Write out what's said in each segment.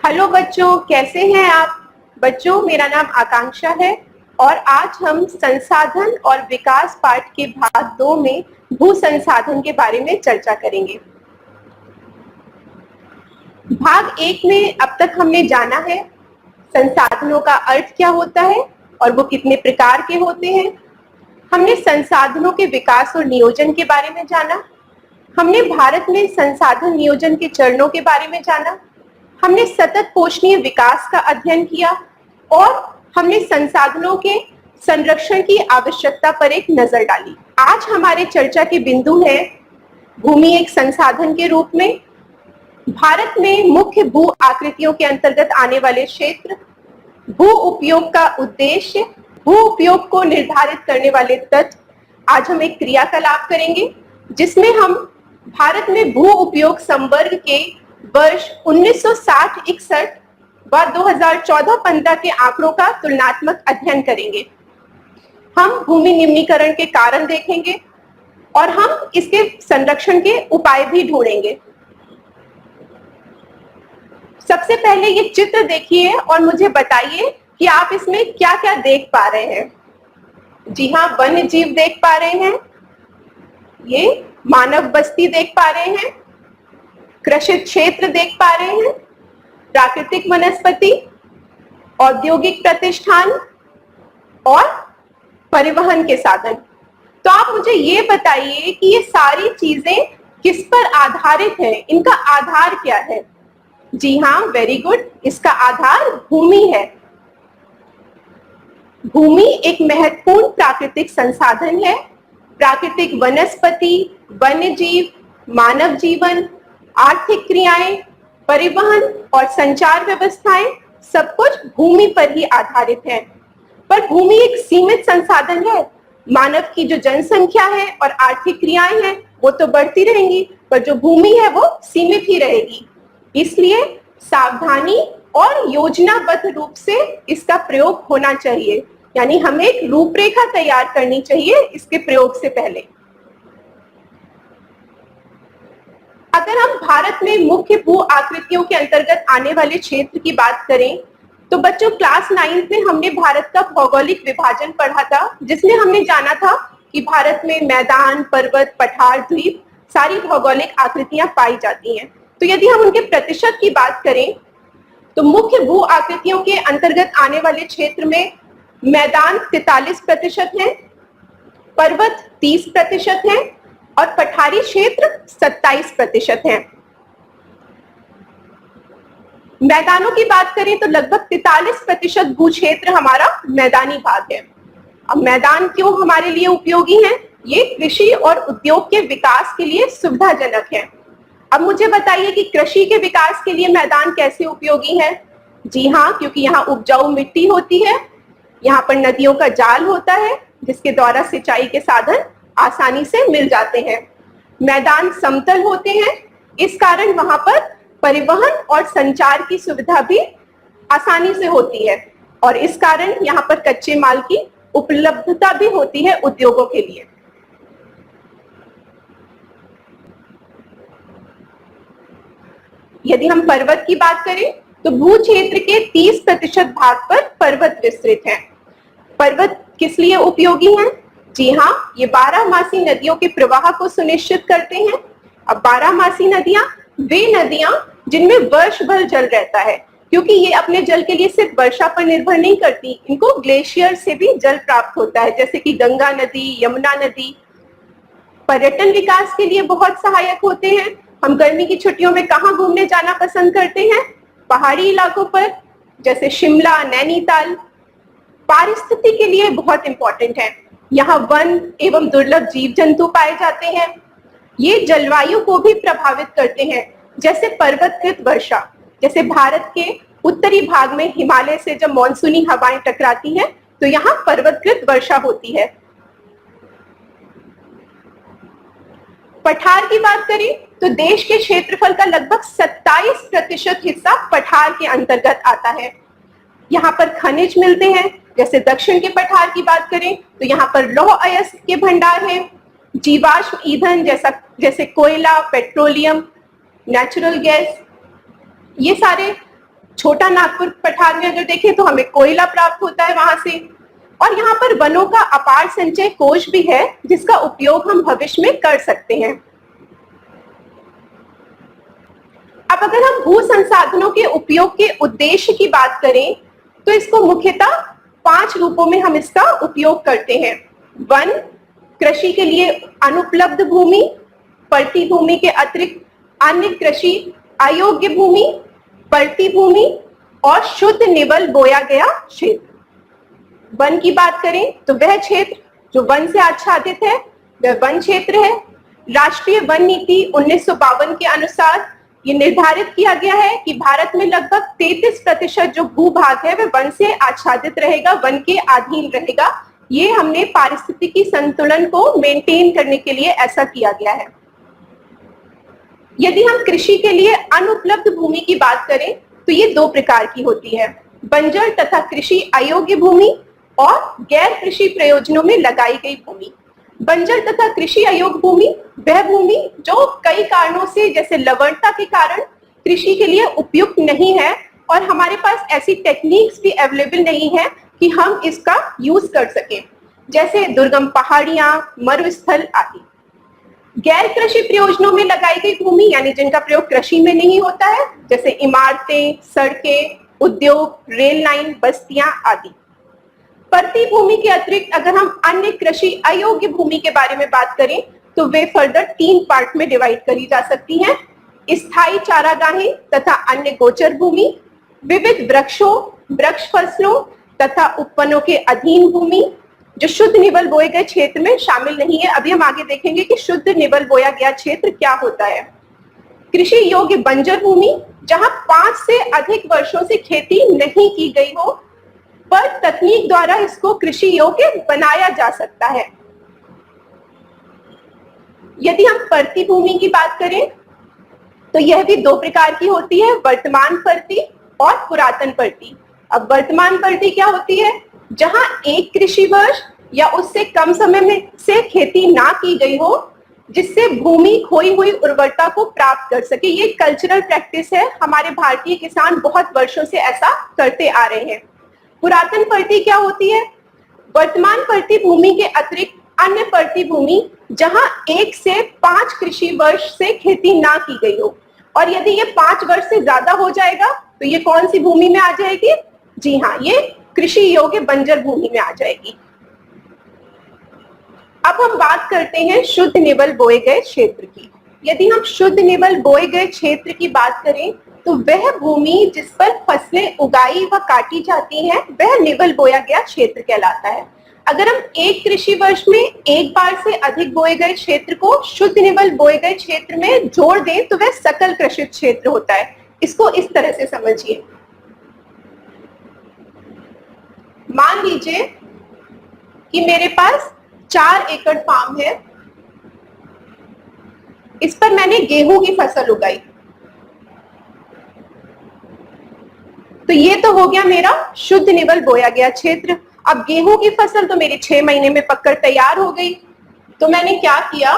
Hello बच्चों, कैसे हैं आप? बच्चों, मेरा नाम आकांक्षा है और आज हम संसाधन और विकास पाठ के भाग 2 में भू संसाधन के बारे में चर्चा करेंगे। भाग 1 में अब तक हमने जाना है संसाधनों का अर्थ क्या होता है और वो कितने प्रकार के होते हैं। हमने संसाधनों के विकास और नियोजन के बारे में जाना। हमने भारत में संसाधन नियोजन के चरणों के बारे में जाना। हमने सतत पोषणीय विकास का अध्ययन किया और हमने संसाधनों के संरक्षण की आवश्यकता पर एक नजर डाली। आज हमारे चर्चा के बिंदु है भूमि एक संसाधन के रूप में, भारत में मुख्य भू आकृतियों के अंतर्गत आने वाले क्षेत्र, भू उपयोग का उद्देश्य, भू उपयोग को निर्धारित करने वाले तत्व। आज हम एक क्रियाकलाप करेंगे जिसमें हम भारत में भू उपयोग संवर्ग के वर्ष 1960-61 व 2014-15 के आंकड़ों का तुलनात्मक अध्ययन करेंगे। हम भूमि निम्नीकरण के कारण देखेंगे और हम इसके संरक्षण के उपाय भी ढूंढेंगे। सबसे पहले ये चित्र देखिए और मुझे बताइए कि आप इसमें क्या क्या देख पा रहे हैं। जी हाँ, वन्य जीव देख पा रहे हैं, ये मानव बस्ती देख पा रहे हैं, कृषि क्षेत्र देख पा रहे हैं, प्राकृतिक वनस्पति, औद्योगिक प्रतिष्ठान और परिवहन के साधन। तो आप मुझे ये बताइए कि ये सारी चीजें किस पर आधारित है, इनका आधार क्या है? जी हाँ, वेरी गुड, इसका आधार भूमि है। भूमि एक महत्वपूर्ण प्राकृतिक संसाधन है। प्राकृतिक वनस्पति, वन्य जीव, मानव जीवन, आर्थिक क्रियाएं, परिवहन और संचार व्यवस्थाएं सब कुछ भूमि पर ही आधारित है। पर भूमि एक सीमित संसाधन है। मानव की जो जनसंख्या है और आर्थिक क्रियाएं हैं वो तो बढ़ती रहेंगी, पर जो भूमि है वो सीमित ही रहेगी। इसलिए सावधानी और योजनाबद्ध रूप से इसका प्रयोग होना चाहिए, यानी हमें एक रूपरेखा तैयार करनी चाहिए इसके प्रयोग से पहले। अगर हम भारत में मुख्य भू आकृतियों के अंतर्गत आने वाले क्षेत्र की बात करें तो बच्चों, क्लास 9th में हमने भारत का भौगोलिक विभाजन पढ़ा था, जिसमें हमने जाना था कि भारत में मैदान, पर्वत, पठार, द्वीप सारी भौगोलिक आकृतियां पाई जाती हैं। तो यदि हम उनके प्रतिशत की बात करें तो मुख्य भू आकृतियों के अंतर्गत आने वाले क्षेत्र में मैदान 43% है, पर्वत 30% है और पठारी क्षेत्र 27% है। मैदानों की बात करें तो लगभग 43% भू क्षेत्र हमारा मैदानी भाग है। अब मैदान क्यों हमारे लिए उपयोगी है? ये कृषि और उद्योग के विकास के लिए सुविधाजनक है। अब मुझे बताइए कि कृषि के विकास के लिए मैदान कैसे उपयोगी है? जी हाँ, क्योंकि यहाँ उपजाऊ मिट्टी होती है, यहाँ पर नदियों का जाल होता है जिसके द्वारा सिंचाई के साधन आसानी से मिल जाते हैं। मैदान समतल होते हैं, इस कारण वहां पर परिवहन और संचार की सुविधा भी आसानी से होती है और इस कारण यहाँ पर कच्चे माल की उपलब्धता भी होती है उद्योगों के लिए। यदि हम पर्वत की बात करें तो भू क्षेत्र के 30% भाग पर पर्वत विस्तृत हैं। पर्वत किस लिए उपयोगी हैं? जी हाँ, ये 12मासी नदियों के प्रवाह को सुनिश्चित करते हैं। अब 12मासी नदियां वे नदियां जिनमें वर्ष भर जल रहता है, क्योंकि ये अपने जल के लिए सिर्फ वर्षा पर निर्भर नहीं करती, इनको ग्लेशियर से भी जल प्राप्त होता है, जैसे कि गंगा नदी, यमुना नदी। पर्यटन विकास के लिए बहुत सहायक होते हैं। हम गर्मी की छुट्टियों में कहाँ घूमने जाना पसंद करते हैं? पहाड़ी इलाकों पर, जैसे शिमला, नैनीताल। पारिस्थितिकी के लिए बहुत इंपॉर्टेंट है। यहाँ वन एवं दुर्लभ जीव जंतु पाए जाते हैं। ये जलवायु को भी प्रभावित करते हैं, जैसे पर्वतकृत वर्षा। जैसे भारत के उत्तरी भाग में हिमालय से जब मॉनसूनी हवाएं टकराती हैं तो यहाँ पर्वतकृत वर्षा होती है। पठार की बात करें तो देश के क्षेत्रफल का लगभग 27% हिस्सा पठार के अंतर्गत आता है। यहाँ पर खनिज मिलते हैं। जैसे दक्षिण के पठार की बात करें तो यहाँ पर लौह अयस्क के भंडार हैं। जीवाश्म ईंधन जैसे कोयला, पेट्रोलियम, नेचुरल गैस, ये सारे छोटा नागपुर पठार में अगर देखें तो हमें कोयला प्राप्त होता है वहां से। और यहाँ पर वनों का अपार संचय कोष भी है जिसका उपयोग हम भविष्य में कर सकते हैं। अब अगर हम भू संसाधनों के उपयोग के उद्देश्य की बात करें तो इसको मुख्यतः 5 रूपों में हम इसका उपयोग करते हैं। वन, कृषि के लिए अनुपलब्ध भूमि, पड़ती भूमि के अतिरिक्त अन्य कृषि अयोग्य भूमि, पड़ती भूमि और शुद्ध निवल बोया गया क्षेत्र। वन की बात करें तो वह क्षेत्र जो वन से आच्छादित है वह वन क्षेत्र है। राष्ट्रीय वन नीति 1952 के अनुसार ये निर्धारित किया गया है कि भारत में लगभग 33% जो भूभाग है वह वन से आच्छादित रहेगा, वन के अधीन रहेगा। ये हमने पारिस्थितिकी संतुलन को मेंटेन करने के लिए ऐसा किया गया है। यदि हम कृषि के लिए अनुपलब्ध भूमि की बात करें तो ये 2 प्रकार की होती है, बंजर तथा कृषि अयोग्य भूमि और गैर कृषि प्रयोजनों में लगाई गई भूमि। बंजर तथा कृषि अयोग्य भूमि वह भूमि जो कई कारणों से, जैसे लवणता के कारण, कृषि के लिए उपयुक्त नहीं है और हमारे पास ऐसी टेक्निक्स भी अवेलेबल नहीं है कि हम इसका यूज कर सकें, जैसे दुर्गम पहाड़ियां, मरुस्थल आदि। गैर कृषि प्रयोजनों में लगाई गई भूमि यानी जिनका प्रयोग कृषि में नहीं होता है, जैसे इमारतें, सड़कें, उद्योग, रेल लाइन, बस्तियां आदि। पड़ती भूमि के अतिरिक्त अगर हम अन्य कृषि अयोग्य भूमि के बारे में बात करें तो वे फर्दर 3 पार्ट में डिवाइड करी जा सकती हैं। स्थायी चारागाहें तथा अन्य गोचर भूमि, विविध वृक्षों, वृक्ष फसलों तथा उपवनों के अधीन भूमि जो शुद्ध निवल बोए गए क्षेत्र में शामिल नहीं है। अभी हम आगे देखेंगे कि शुद्ध निवल बोया गया क्षेत्र क्या होता है। कृषि योग्य बंजर भूमि जहां 5 से अधिक वर्षों से खेती नहीं की गई हो पर तकनीक द्वारा इसको कृषि योग्य बनाया जा सकता है। यदि हम पड़ती भूमि की बात करें तो यह भी 2 प्रकार की होती है, वर्तमान पड़ती और पुरातन पड़ती। अब वर्तमान पड़ती क्या होती है? जहां एक कृषि वर्ष या उससे कम समय में से खेती ना की गई हो जिससे भूमि खोई हुई उर्वरता को प्राप्त कर सके। ये कल्चरल प्रैक्टिस है, हमारे भारतीय किसान बहुत वर्षों से ऐसा करते आ रहे हैं। पुरातन पड़ती क्या होती है? वर्तमान पड़ती भूमि के अतिरिक्त अन्य पड़ती भूमि जहां 1 से 5 कृषि वर्ष से खेती ना की गई हो, और यदि ये 5 वर्ष से ज्यादा हो जाएगा तो ये कौन सी भूमि में आ जाएगी? जी हाँ, ये कृषि योग्य बंजर भूमि में आ जाएगी। अब हम बात करते हैं शुद्ध निवल बोए गए क्षेत्र की। यदि हम शुद्ध निवल बोए गए क्षेत्र की बात करें तो वह भूमि जिस पर फसलें उगाई व काटी जाती हैं वह निवल बोया गया क्षेत्र कहलाता है। अगर हम एक कृषि वर्ष में एक बार से अधिक बोए गए क्षेत्र को शुद्ध निवल बोए गए क्षेत्र में जोड़ दें तो वह सकल कृषित क्षेत्र होता है। इसको इस तरह से समझिए, मान लीजिए कि मेरे पास 4 एकड़ फार्म है, इस पर मैंने गेहूं की फसल उगाई, तो ये तो हो गया मेरा शुद्ध निवल बोया गया क्षेत्र। अब गेहूं की फसल तो मेरी 6 महीने में पककर तैयार हो गई, तो मैंने क्या किया,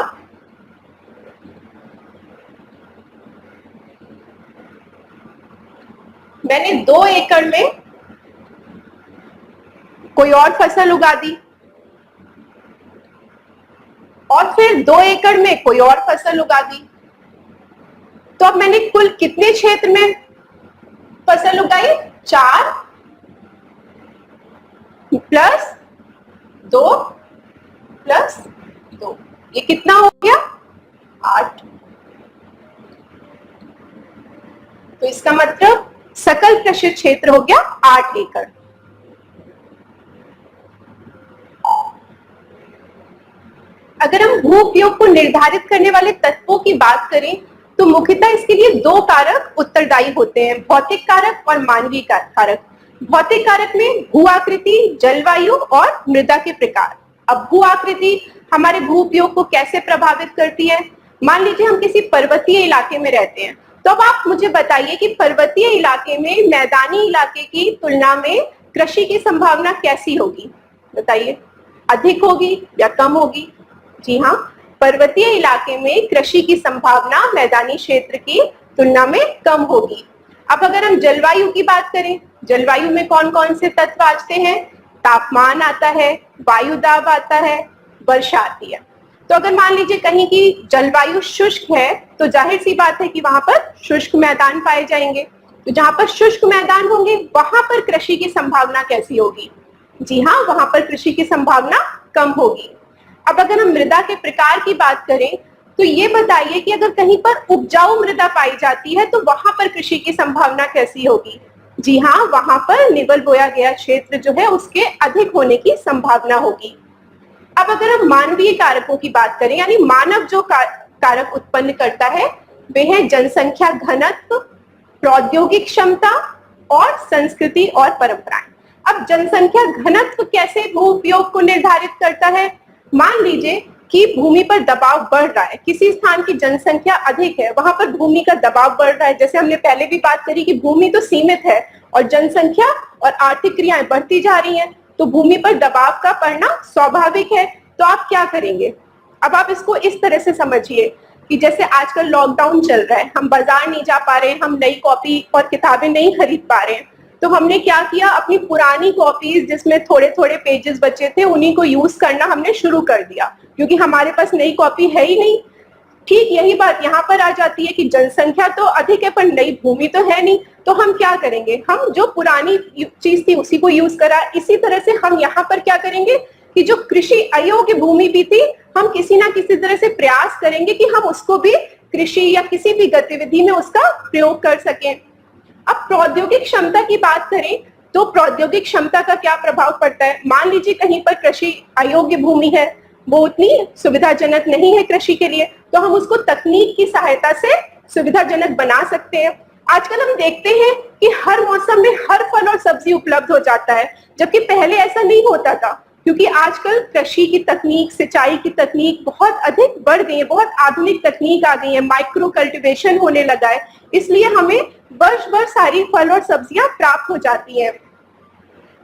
मैंने 2 एकड़ में कोई और फसल उगा दी और फिर 2 एकड़ में कोई और फसल उगा दी। तो अब मैंने कुल कितने क्षेत्र में फसल उगाई? 4 प्लस 2 प्लस 2, ये कितना हो गया? 8। तो इसका मतलब सकल कृषि क्षेत्र हो गया 8 एकड़। अगर हम भू उपयोग को निर्धारित करने वाले तत्वों की बात करें तो मुख्यतः इसके लिए 2 कारक उत्तरदायी होते हैं, भौतिक कारक और मानवीय कारक। भौतिक कारक में भू आकृति, जलवायु और मृदा के प्रकार। अब भू आकृति हमारे भू उपयोग को कैसे प्रभावित करती है? मान लीजिए हम किसी पर्वतीय इलाके में रहते हैं, तो अब आप मुझे बताइए कि पर्वतीय इलाके में मैदानी इलाके की तुलना में कृषि की संभावना कैसी होगी? बताइए, अधिक होगी या कम होगी? जी हाँ, पर्वतीय इलाके में कृषि की संभावना मैदानी क्षेत्र की तुलना में कम होगी। अब अगर हम जलवायु की बात करें, जलवायु में कौन कौन से तत्व आते हैं? तापमान आता है, वायु दाब आता है, वर्षा आती है। तो अगर मान लीजिए कहीं की जलवायु शुष्क है तो जाहिर सी बात है कि वहां पर शुष्क मैदान पाए जाएंगे। तो जहां पर शुष्क मैदान होंगे वहां पर कृषि की संभावना कैसी होगी? जी हाँ, वहां पर कृषि की संभावना कम होगी। अब अगर हम मृदा के प्रकार की बात करें तो ये बताइए कि अगर कहीं पर उपजाऊ मृदा पाई जाती है तो वहां पर कृषि की संभावना कैसी होगी? जी हाँ, वहां पर निवल बोया गया क्षेत्र जो है उसके अधिक होने की संभावना होगी। अब अगर हम मानवीय कारकों की बात करें, यानी मानव जो कारक उत्पन्न करता है वे है जनसंख्या घनत्व, प्रौद्योगिक क्षमता और संस्कृति और परंपराएं। अब जनसंख्या घनत्व कैसे भू उपयोग को निर्धारित करता है? मान लीजिए कि भूमि पर दबाव बढ़ रहा है, किसी स्थान की जनसंख्या अधिक है, वहां पर भूमि का दबाव बढ़ रहा है। जैसे हमने पहले भी बात करी कि भूमि तो सीमित है और जनसंख्या और आर्थिक क्रियाएं बढ़ती जा रही हैं, तो भूमि पर दबाव का पड़ना स्वाभाविक है। तो आप क्या करेंगे? अब आप इसको इस तरह से समझिए कि जैसे आजकल लॉकडाउन चल रहा है, हम बाजार नहीं जा पा रहे, हम नई कॉपी और किताबें नहीं खरीद पा रहे हैं, तो हमने क्या किया, अपनी पुरानी कॉपीज जिसमें थोड़े थोड़े पेजेस बचे थे उन्हीं को यूज करना हमने शुरू कर दिया, क्योंकि हमारे पास नई कॉपी है ही नहीं। ठीक यही बात यहाँ पर आ जाती है कि जनसंख्या तो अधिक है पर नई भूमि तो है नहीं, तो हम क्या करेंगे? हम जो पुरानी चीज थी उसी को यूज करा। इसी तरह से हम यहाँ पर क्या करेंगे कि जो कृषि अयोग्य भूमि भी थी, हम किसी ना किसी तरह से प्रयास करेंगे कि हम उसको भी कृषि या किसी भी गतिविधि में उसका प्रयोग कर सकें। अब प्रौद्योगिक क्षमता की बात करें तो प्रौद्योगिक क्षमता का क्या प्रभाव पड़ता है? मान लीजिए कहीं पर कृषि अयोग्य भूमि है, वो उतनी सुविधाजनक नहीं है कृषि के लिए, तो हम उसको तकनीक की सहायता से सुविधाजनक बना सकते हैं। आजकल हम देखते हैं कि हर मौसम में हर फल और सब्जी उपलब्ध हो जाता है, जबकि पहले ऐसा नहीं होता था, क्योंकि आजकल कृषि की तकनीक, सिंचाई की तकनीक बहुत अधिक बढ़ गई है, बहुत आधुनिक तकनीक आ गई है, माइक्रो कल्टीवेशन होने लगा है, इसलिए हमें वर्ष भर सारी फल और सब्जियां प्राप्त हो जाती हैं।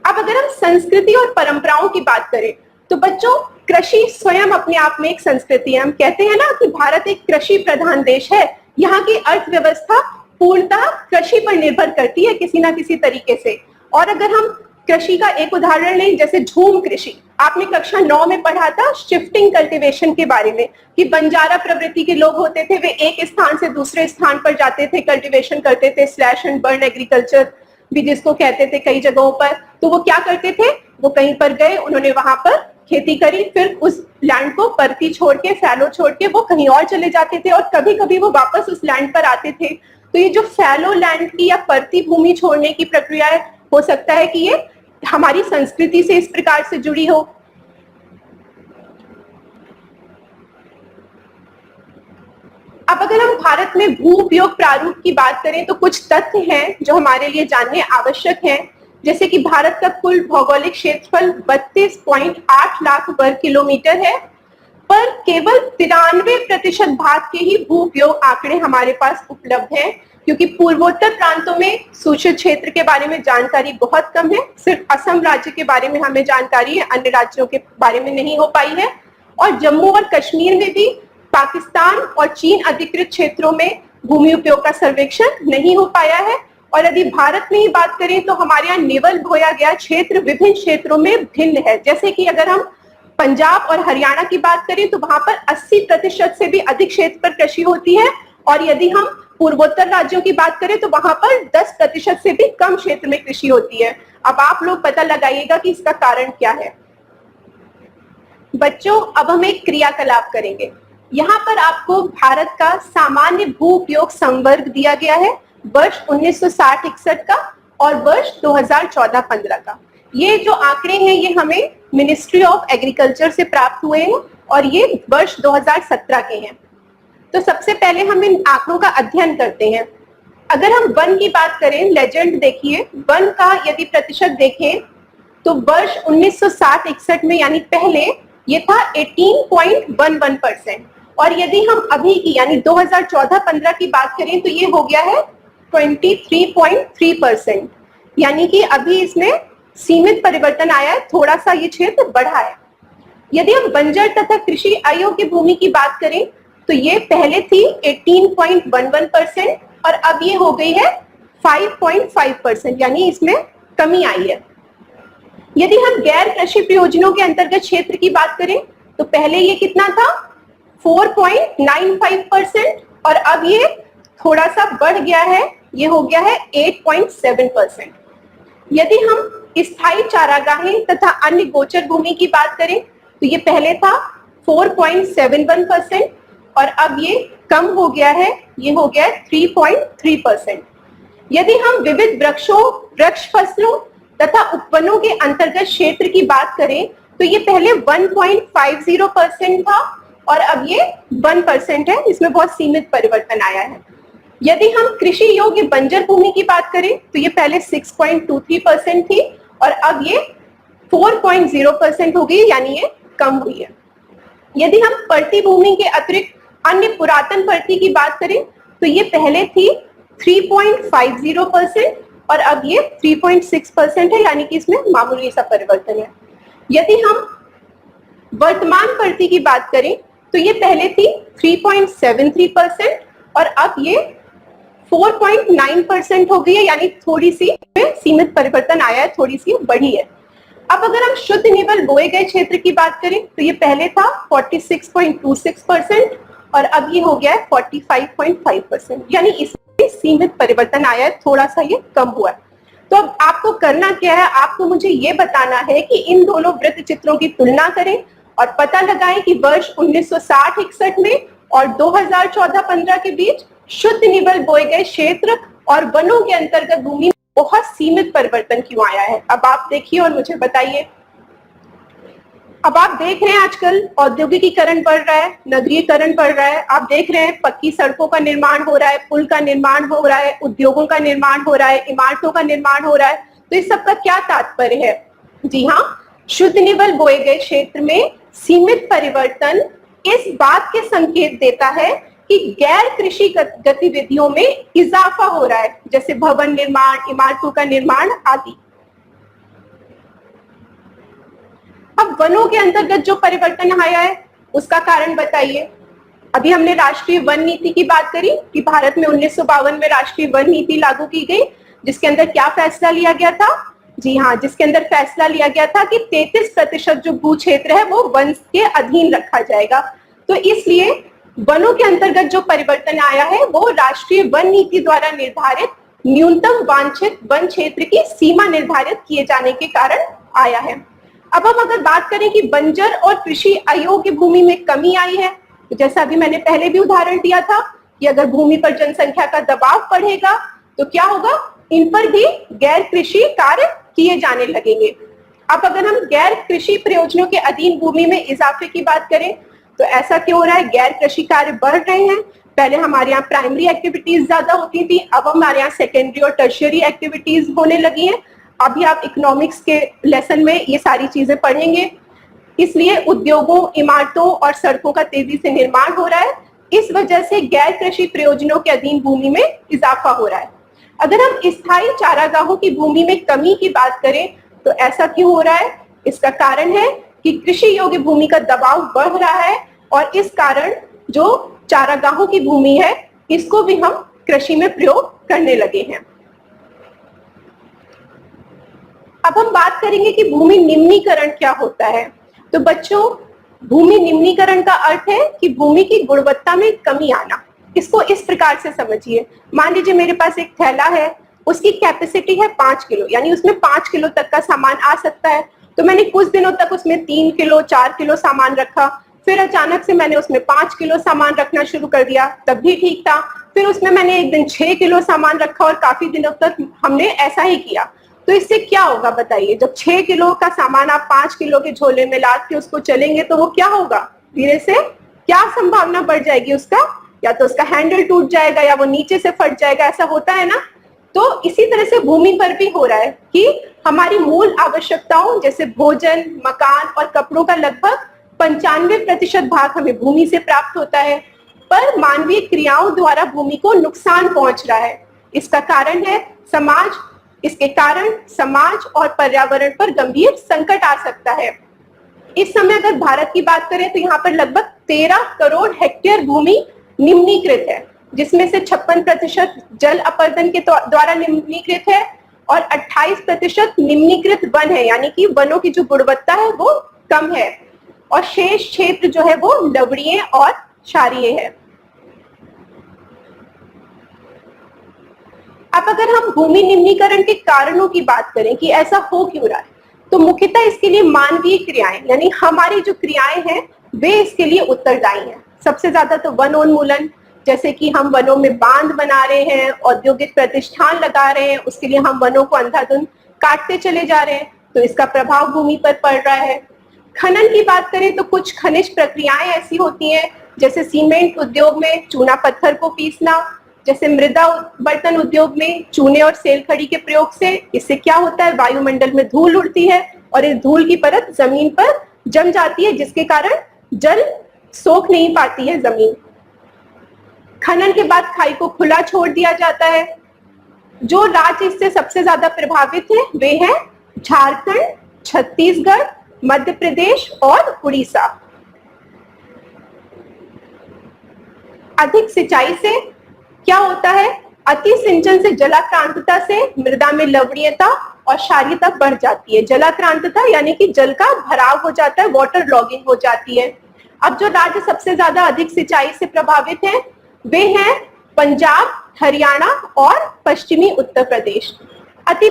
अब अगर हम संस्कृति और परंपराओं की बात करें तो बच्चों, कृषि स्वयं अपने आप में एक संस्कृति है। हम कहते हैं ना कि भारत एक कृषि प्रधान देश है, यहाँ की अर्थव्यवस्था पूर्णतः कृषि पर निर्भर करती है किसी ना किसी तरीके से। और अगर हम कृषि का एक उदाहरण लें, जैसे झूम कृषि, आपने कक्षा 9 में पढ़ा था शिफ्टिंग कल्टीवेशन के बारे में, कि बंजारा प्रवृत्ति के लोग होते थे, वे एक स्थान से दूसरे स्थान पर जाते थे, कल्टीवेशन करते थे, स्लैश एंड बर्न एग्रीकल्चर भी जिसको कहते थे कई जगहों पर। तो वो क्या करते थे, वो कहीं पर गए, उन्होंने वहां पर खेती करी, फिर उस लैंड को परती छोड़ के, फैलो छोड़ के वो कहीं और चले जाते थे, और कभी कभी वो वापस उस लैंड पर आते थे। तो ये जो फैलो लैंड की या परती भूमि छोड़ने की प्रक्रिया है, हो सकता है कि ये हमारी संस्कृति से इस प्रकार से जुड़ी हो। अब अगर हम भारत में भू उपयोग प्रारूप की बात करें तो कुछ तथ्य हैं जो हमारे लिए जानने आवश्यक हैं, जैसे कि भारत का कुल भौगोलिक क्षेत्रफल 32.8 लाख वर्ग किलोमीटर है, पर केवल 93% भाग के ही भू उपयोग आंकड़े हमारे पास उपलब्ध हैं, क्योंकि पूर्वोत्तर प्रांतों में सूचित क्षेत्र के बारे में जानकारी बहुत कम है। सिर्फ असम राज्य के बारे में हमें जानकारी है, अन्य राज्यों के बारे में नहीं हो पाई है। और जम्मू और कश्मीर में भी पाकिस्तान और चीन अधिकृत क्षेत्रों में भूमि उपयोग का सर्वेक्षण नहीं हो पाया है। और यदि भारत में ही बात करें तो हमारे यहाँ निवल बोया गया क्षेत्र विभिन्न क्षेत्रों में भिन्न है। जैसे कि अगर हम पंजाब और हरियाणा की बात करें तो वहां पर 80% से भी अधिक क्षेत्र पर कृषि होती है, और यदि हम पूर्वोत्तर राज्यों की बात करें तो वहां पर 10% से भी कम क्षेत्र में कृषि होती है। अब आप लोग पता लगाइएगा कि इसका कारण क्या है। बच्चों, अब हम एक क्रियाकलाप करेंगे। यहाँ पर आपको भारत का सामान्य भू उपयोग संवर्ग दिया गया है, वर्ष 1960-61 का और वर्ष 2014-15 का। ये जो आंकड़े हैं ये हमें मिनिस्ट्री ऑफ एग्रीकल्चर से प्राप्त हुए हैं और ये वर्ष 2017 के हैं। तो सबसे पहले हम इन आंकड़ों का अध्ययन करते हैं। अगर हम वन की बात करें, लेजेंड देखिए, वन का यदि प्रतिशत देखें तो वर्ष 1960-61 में यानी पहले ये था 18.11%, और यदि हम अभी की यानी 2014-15 की बात करें तो ये हो गया है 23.3%, यानी कि अभी इसमें सीमित परिवर्तन आया है, थोड़ा सा ये क्षेत्र बढ़ा है। यदि हम बंजर तथा कृषि अयोग्य भूमि की बात करें तो ये पहले थी 18.11% और अब ये हो गई है 5.5%, यानी इसमें कमी आई है। यदि हम गैर कृषि प्रयोजनों के अंतर्गत क्षेत्र की बात करें तो पहले ये कितना था 4.95% और अब ये थोड़ा सा बढ़ गया है, ये हो गया है 8.7%। यदि हम स्थायी चारागाहें तथा अन्य गोचर भूमि की बात करें तो ये पहले था 4.71% और अब ये कम हो गया है, ये हो गया है 3.3%। यदि हम विविध वृक्षों, वृक्ष फसलों तथा उपवनों के अंतर्गत क्षेत्र की बात करें तो ये पहले 1.50% था और अब ये 1% है, इसमें बहुत सीमित परिवर्तन आया है। यदि हम कृषि योग्य बंजर भूमि की बात करें तो ये पहले 6.23% थी और अब ये 4.0% हो गई, यानी ये कम हुई है। यदि हम पड़ती भूमि के अतिरिक्त अन्य पुरातन पड़ती की बात करें तो ये पहले थी 3.50% और अब ये 3.6% है, यानी कि इसमें मामूली सा परिवर्तन है। यदि हम वर्तमान पड़ती की बात करें तो ये पहले थी 3.73% और अब ये 4.9% हो गई है, यानी थोड़ी सी सीमित परिवर्तन आया है, थोड़ी सी बढ़ी है। अब अगर हम शुद्ध निवल बोए गए क्षेत्र की बात करें तो ये पहले था 46.26% और अब ये हो गया है 45.5%, यानी इसमें सीमित परिवर्तन आया है, थोड़ा सा ये कम हुआ है। तो अब आपको करना क्या है, आपको मुझे ये बताना है कि इन दोनों वृत्त चित्रों की तुलना करें और पता लगाएं कि वर्ष 1960-61 में और 2014-15 के बीच शुद्ध निवल बोए गए क्षेत्र और वनों के अंतर्गत भूमि में बहुत सीमित परिवर्तन क्यों आया है। अब आप देखिए और मुझे बताइए। अब आप देख रहे हैं आजकल औद्योगिकीकरण बढ़ रहा है, नगरीकरण बढ़ रहा है, आप देख रहे हैं पक्की सड़कों का निर्माण हो रहा है, पुल का निर्माण हो रहा है, उद्योगों का निर्माण हो रहा है, इमारतों का निर्माण हो रहा है। तो इस सब का क्या तात्पर्य है? जी हाँ, शुद्ध निवल बोए गए क्षेत्र में सीमित परिवर्तन इस बात के संकेत देता है कि गैर कृषि गतिविधियों में इजाफा हो रहा है, जैसे भवन निर्माण, इमारतों का निर्माण आदि। अब वनों के अंतर्गत जो परिवर्तन आया है उसका कारण बताइए। अभी हमने राष्ट्रीय वन नीति की बात करी कि भारत में 1952 में राष्ट्रीय वन नीति लागू की गई, जिसके अंदर क्या फैसला लिया गया था? जी हाँ, जिसके अंदर फैसला लिया गया था कि 33% जो भू क्षेत्र है वो वन के अधीन रखा जाएगा। तो इसलिए वनों के अंतर्गत जो परिवर्तन आया है वो राष्ट्रीय वन नीति द्वारा निर्धारित न्यूनतम वांछित वन क्षेत्र की सीमा निर्धारित किए जाने के कारण आया है। अब हम अगर बात करें कि बंजर और कृषि अयोग्य भूमि में कमी आई है, तो जैसा अभी मैंने पहले भी उदाहरण दिया था कि अगर भूमि पर जनसंख्या का दबाव बढ़ेगा तो क्या होगा, इन पर भी गैर कृषि कार्य किए जाने लगेंगे। अब अगर हम गैर कृषि प्रयोजनों के अधीन भूमि में इजाफे की बात करें तो ऐसा क्यों हो रहा है? गैर कृषि कार्य बढ़ रहे हैं। पहले हमारे यहाँ प्राइमरी एक्टिविटीज ज्यादा होती थी, अब हमारे यहाँ सेकेंडरी और टर्शियरी एक्टिविटीज होने लगी हैं। अभी आप इकोनॉमिक्स के लेसन में ये सारी चीजें पढ़ेंगे। इसलिए उद्योगों, इमारतों और सड़कों का तेजी से निर्माण हो रहा है। इस वजह से गैर कृषि प्रयोजनों के अधीन भूमि में इजाफा हो रहा है। अगर हम स्थायी चारागाहों की भूमि में कमी की बात करें तो ऐसा क्यों हो रहा है? इसका कारण है कि कृषि योग्य भूमि का दबाव बढ़ रहा है और इस कारण जो चारागाहों की भूमि है इसको भी हम कृषि में प्रयोग करने लगे हैं। अब हम बात करेंगे कि भूमि निम्नीकरण क्या होता है। तो बच्चों, भूमि निम्नीकरण का अर्थ है कि भूमि की गुणवत्ता में कमी आना। इसको इस प्रकार से समझिए, मान लीजिए मेरे पास एक थैला है, उसकी कैपेसिटी है 5 किलो, यानी उसमें 5 किलो तक का सामान आ सकता है। तो मैंने कुछ दिनों तक उसमें 3 किलो 4 किलो सामान रखा, फिर अचानक से मैंने उसमें 5 किलो सामान रखना शुरू कर दिया, तब भी ठीक था। फिर उसमें मैंने एक दिन 6 किलो सामान रखा और काफी दिनों तक हमने ऐसा ही किया। तो इससे क्या होगा बताइए? जब 6 किलो का सामान आप 5 किलो के झोले में लाद के उसको चलेंगे तो वो क्या होगा? धीरे से क्या संभावना बढ़ जाएगी उसका, या तो उसका हैंडल टूट जाएगा या वो नीचे से फट जाएगा, ऐसा होता है ना। तो इसी तरह से भूमि पर भी हो रहा है कि हमारी मूल आवश्यकताओं जैसे भोजन, मकान और कपड़ों का लगभग 95% भाग हमें भूमि से प्राप्त होता है, पर मानवीय क्रियाओं द्वारा भूमि को नुकसान पहुंच रहा है। इसका कारण है इसके कारण समाज और पर्यावरण पर गंभीर संकट आ सकता है। इस समय अगर भारत की बात करें तो यहाँ पर लगभग 13 करोड़ हेक्टेयर भूमि निम्नीकृत है, जिसमें से 56% जल अपर्दन के द्वारा निम्नीकृत है और 28% निम्नीकृत वन है, यानी कि वनों की जो गुणवत्ता है वो कम है, और शेष क्षेत्र जो है वो लवणीय और क्षारीय है। अब अगर हम भूमि निम्नीकरण के कारणों की बात करें कि ऐसा हो क्यों रहा है, तो मुख्यतः इसके लिए मानवीय क्रियाएं, यानी हमारी जो क्रियाएं हैं वे इसके लिए उत्तरदायी हैं। सबसे ज्यादा तो वनोन्मूलन, जैसे कि हम वनों में बांध बना रहे हैं, औद्योगिक प्रतिष्ठान लगा रहे हैं, उसके लिए हम वनों को अंधाधुंध काटते चले जा रहे हैं, तो इसका प्रभाव भूमि पर पड़ रहा है। खनन की बात करें तो कुछ खनिज प्रक्रियाएं ऐसी होती हैं, जैसे सीमेंट उद्योग में चूना पत्थर को पीसना, जैसे मृदा बर्तन उद्योग में चूने और सेल खड़ी के प्रयोग से, इससे क्या होता है, वायुमंडल में धूल उड़ती है और इस धूल की परत जमीन पर जम जाती है, जिसके कारण जल सोख नहीं पाती है जमीन। खनन के बाद खाई को खुला छोड़ दिया जाता है। जो राज्य इससे सबसे ज्यादा प्रभावित है वे हैं झारखंड, छत्तीसगढ़, मध्य प्रदेश और उड़ीसा। अधिक सिंचाई से क्या होता है, अति सिंचन से जलाक्रांतता से मृदा में लवणीयता और क्षारीयता बढ़ जाती है। जलाक्रांतता यानी कि जल का भराव हो जाता है, वाटर लॉगिंग हो जाती है। अब जो राज्य सबसे ज्यादा अधिक सिंचाई से प्रभावित हैं वे हैं पंजाब, हरियाणा और पश्चिमी उत्तर प्रदेश। अति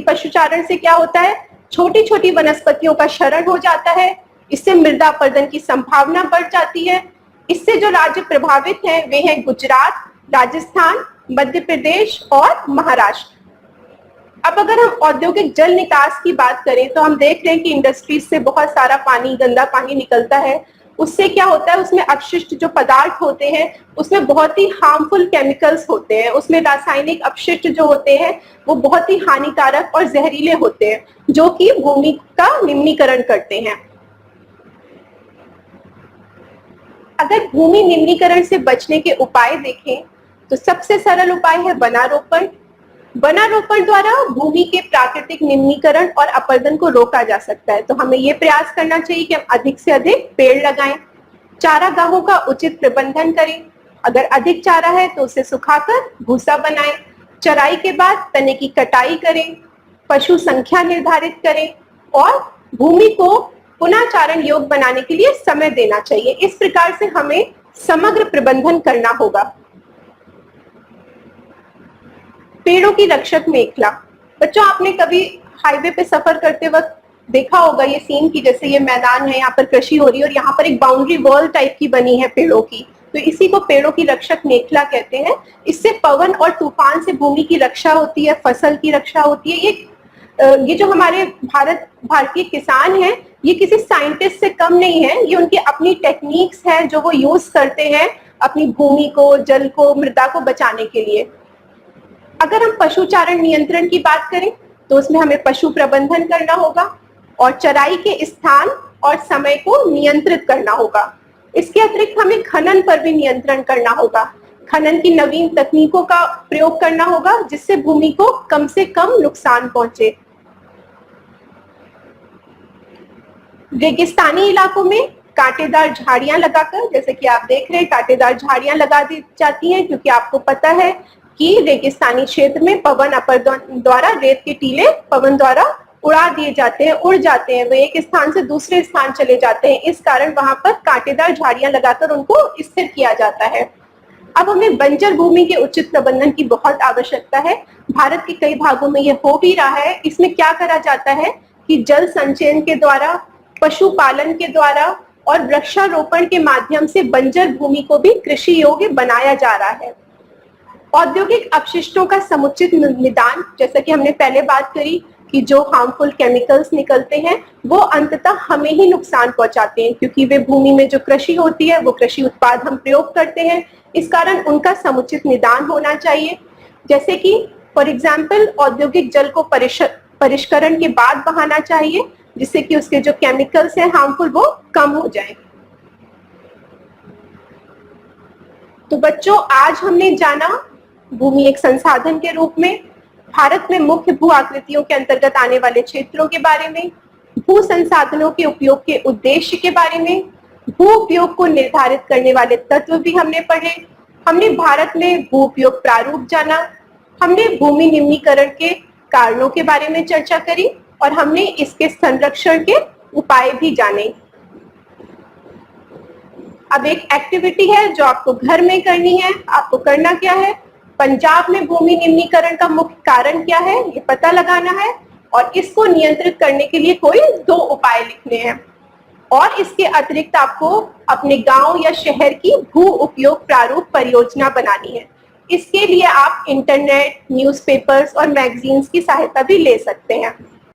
पशुचारण से क्या होता है, छोटी छोटी वनस्पतियों का क्षरण हो जाता है, इससे मृदा अपरदन की संभावना बढ़ जाती है। इससे जो राज्य प्रभावित हैं वे हैं गुजरात, राजस्थान, मध्य प्रदेश और महाराष्ट्र। अब अगर हम औद्योगिक जल निकास की बात करें तो हम देख रहे हैं कि इंडस्ट्रीज से बहुत सारा पानी, गंदा पानी निकलता है। उससे क्या होता है, उसमें अपशिष्ट जो पदार्थ होते हैं उसमें बहुत ही हार्मफुल केमिकल्स होते हैं, उसमें रासायनिक अपशिष्ट जो होते हैं वो बहुत ही हानिकारक और जहरीले होते हैं, जो कि भूमि का निम्नीकरण करते हैं। अगर भूमि निम्नीकरण से बचने के उपाय देखें तो सबसे सरल उपाय है वनारोपण। वनारोपण द्वारा भूमि के प्राकृतिक निम्नीकरण और अपरदन को रोका जा सकता है। तो हमें ये प्रयास करना चाहिए कि हम अधिक से अधिक पेड़ लगाएं। चारागाहों का उचित प्रबंधन करें। अगर अधिक चारा है तो उसे सुखाकर भूसा बनाएं। चराई के बाद तने की कटाई करें। पशु संख्या निर्धारित करें और भूमि को पुनः चारण योग बनाने के लिए समय देना चाहिए। इस प्रकार से हमें समग्र प्रबंधन करना होगा। पेड़ों की रक्षक मेखला। बच्चों, आपने कभी हाईवे पे सफर करते वक्त देखा होगा ये सीन की जैसे ये मैदान है, यहाँ पर कृषि हो रही है और यहाँ पर एक बाउंड्री वॉल टाइप की बनी है पेड़ों की, तो इसी को पेड़ों की रक्षक मेखला कहते हैं। इससे पवन और तूफान से भूमि की रक्षा होती है, फसल की रक्षा होती है। ये जो हमारे भारतीय किसान हैं ये किसी साइंटिस्ट से कम नहीं है, ये उनकी अपनी टेक्निक्स है जो वो यूज करते हैं अपनी भूमि को, जल को, मृदा को बचाने के लिए। अगर हम पशुचारण नियंत्रण की बात करें तो उसमें हमें पशु प्रबंधन करना होगा और चराई के स्थान और समय को नियंत्रित करना होगा। इसके अतिरिक्त हमें खनन पर भी नियंत्रण करना होगा। खनन की नवीन तकनीकों का प्रयोग करना होगा जिससे भूमि को कम से कम नुकसान पहुंचे। रेगिस्तानी इलाकों में कांटेदार झाड़ियां लगाकर, जैसे कि आप देख रहे हैं कांटेदार झाड़ियां लगा दी जाती हैं, क्योंकि आपको पता है कि रेगिस्तानी क्षेत्र में पवन अपरदन द्वारा रेत के टीले पवन द्वारा उड़ा दिए जाते हैं, उड़ जाते हैं, वे एक स्थान से दूसरे स्थान चले जाते हैं। इस कारण वहां पर कांटेदार झाड़ियां लगाकर उनको स्थिर किया जाता है। अब हमें बंजर भूमि के उचित प्रबंधन की बहुत आवश्यकता है। भारत के कई भागों में यह हो भी रहा है। इसमें क्या करा जाता है कि जल संचयन के द्वारा, पशुपालन के द्वारा और वृक्षारोपण के माध्यम से बंजर भूमि को भी कृषि योग्य बनाया जा रहा है। औद्योगिक अपशिष्टों का समुचित निदान, जैसा कि हमने पहले बात करी कि जो हार्मफुल केमिकल्स निकलते हैं वो अंततः हमें ही नुकसान पहुंचाते हैं, क्योंकि वे भूमि में जो कृषि होती है वो कृषि उत्पाद हम प्रयोग करते हैं। इस कारण उनका समुचित निदान होना चाहिए। जैसे कि फॉर एग्जाम्पल औद्योगिक जल को परिष्करण के बाद बहाना चाहिए, जिससे कि उसके जो केमिकल्स हैं हार्मफुल वो कम हो जाए। तो बच्चों, आज हमने जाना भूमि एक संसाधन के रूप में, भारत में मुख्य भू आकृतियों के अंतर्गत आने वाले क्षेत्रों के बारे में, भू संसाधनों के उपयोग के उद्देश्य के बारे में, भू उपयोग को निर्धारित करने वाले तत्व भी हमने पढ़े। हमने भारत में भू उपयोग प्रारूप जाना, हमने भूमि निम्नीकरण के कारणों के बारे में चर्चा करी और हमने इसके संरक्षण के उपाय भी जाने। अब एक एक्टिविटी है जो आपको घर में करनी है। आपको करना क्या है, पंजाब में भूमि निम्नीकरण का मुख्य कारण क्या है ये पता लगाना है और इसको नियंत्रित करने के लिए कोई 2 उपाय लिखने हैं। और इसके अतिरिक्त आपको अपने गांव या शहर की भू उपयोग प्रारूप परियोजना बनानी है। इसके लिए आप इंटरनेट, न्यूज़पेपर्स और मैगजीन्स की सहायता भी ले सकते हैं।